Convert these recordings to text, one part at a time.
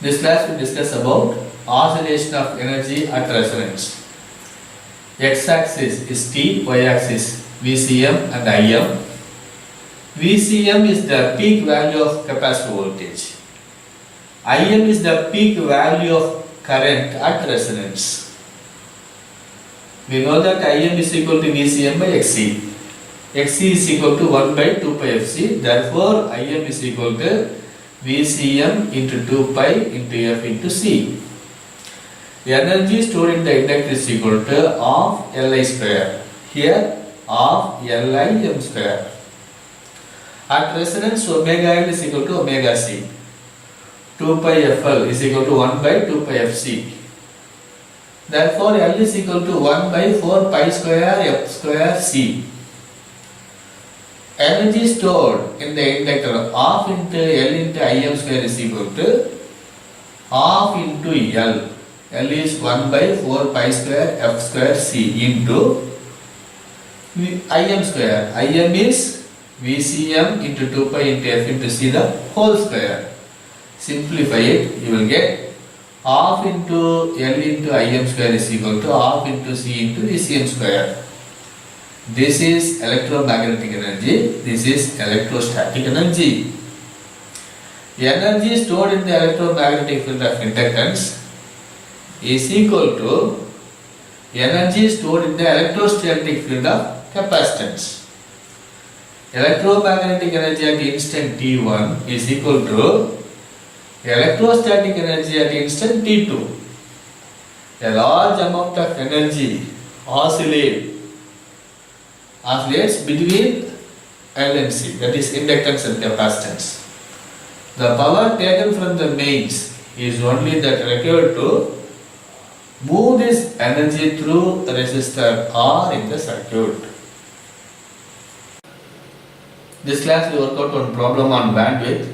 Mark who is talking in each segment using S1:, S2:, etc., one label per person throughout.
S1: This class we discuss about oscillation of energy at resonance. X-axis is T, Y-axis VCM and IM. VCM is the peak value of capacitor voltage. IM is the peak value of current at resonance. We know that IM is equal to VCM by XC. XC is equal to 1 by 2 pi FC. Therefore, IM is equal to VCM into 2 pi into F into C. The energy stored in the inductor is equal to half Li square. Here, half Lim square. At resonance, omega L is equal to omega C. 2 pi FL is equal to 1 by 2 pi FC. Therefore, L is equal to 1 by 4 pi square F square C. Energy stored in the inductor half into L into Im square is equal to half into L. L is 1 by 4 pi square F square C into Im square. Im is VCM into 2 pi into F into C the whole square. Simplify it, you will get half into L into Im square is equal to half into C into VCM square. This is electromagnetic energy, this is electrostatic energy. The energy stored in the electromagnetic field of inductance is equal to energy stored in the electrostatic field of capacitance. Electromagnetic energy at instant T1 is equal to electrostatic energy at instant T2. A large amount of energy oscillates between L and C, that is inductance and capacitance. The power taken from the mains is only that required to move this energy through the resistor R in the circuit. This class we work out one problem on bandwidth.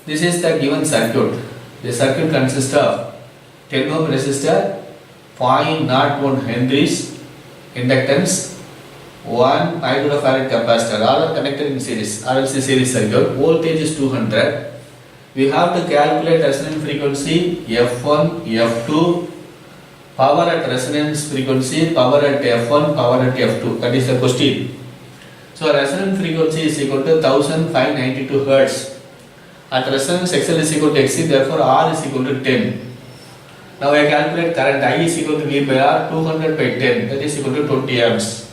S1: This is the given circuit. The circuit consists of 10 ohm resistor, 0.01 henries inductance, 1 microfarad capacitor, all are connected in series, RLC series circuit. Voltage is 200. We have to calculate resonance frequency F1, F2, power at resonance frequency, power at F1, power at F2. That is the question. So resonance frequency is equal to 1592 Hz. At resonance XL is equal to XC, therefore R is equal to 10. Now I calculate current I is equal to V by R, 200 by 10, that is equal to 20 amps.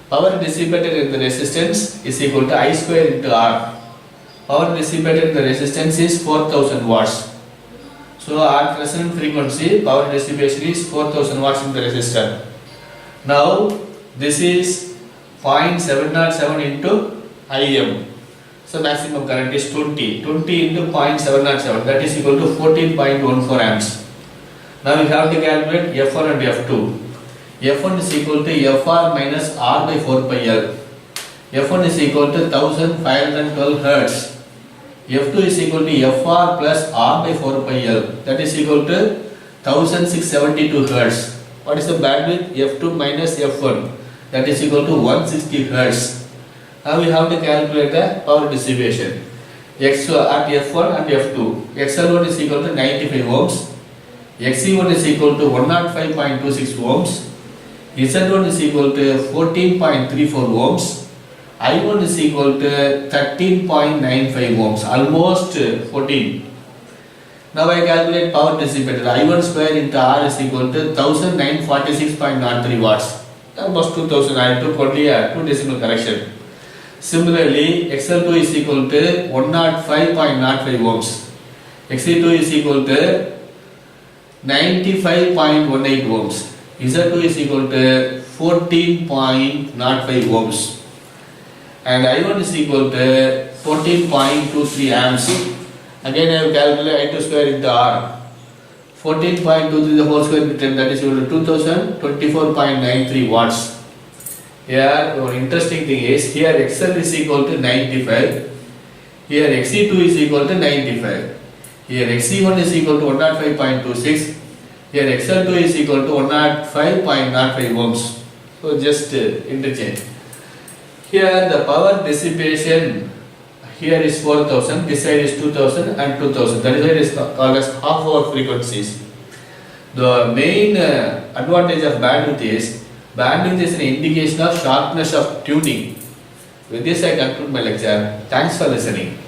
S1: Power dissipated in the resistance is equal to I square into R. Power dissipated in the resistance is 4000 watts. So at resonance frequency, power dissipation is 4000 watts in the resistor. Now this is 0.707 into Im. So maximum current is 20 into 0.707, that is equal to 14.14 amps. Now we have to calculate F1 and F2. F1 is equal to Fr minus R by 4 pi L. F1 is equal to 1512 Hz. F2 is equal to Fr plus R by 4 pi L. That is equal to 1672 Hz. What is the bandwidth? F2 minus F1. That is equal to 160 Hz. Now we have to calculate the power dissipation. X at F1 and F2. XL1 is equal to 95 ohms. XC1 is equal to 105.26 ohms. Z1 is equal to 14.34 ohms. I1 is equal to 13.95 ohms, almost 14. Now I calculate power dissipated. I1 square into R is equal to 1946.03 watts. Almost 2000. I took only a 2 decimal correction. Similarly, XL2 is equal to 105.05 ohms. XC2 is equal to 95.18 ohms. Z2 is equal to 14.05 ohms. And I1 is equal to 14.23 amps. Again I have calculated I2 square into R. 14.23 the whole square into 10, that is equal to 2024.93 watts. Here one interesting thing is, here XL is equal to 95. Here XC2 is equal to 95. Here XC1 is equal to 105.26. Here XL2 is equal to 105.05 ohms. So just interchange. Here the power dissipation Here is 4000, this side is 2000 and 2000. That is why it is called as half hour frequencies. The main advantage of bandwidth is an indication of sharpness of tuning. With this I conclude my lecture. Thanks for listening.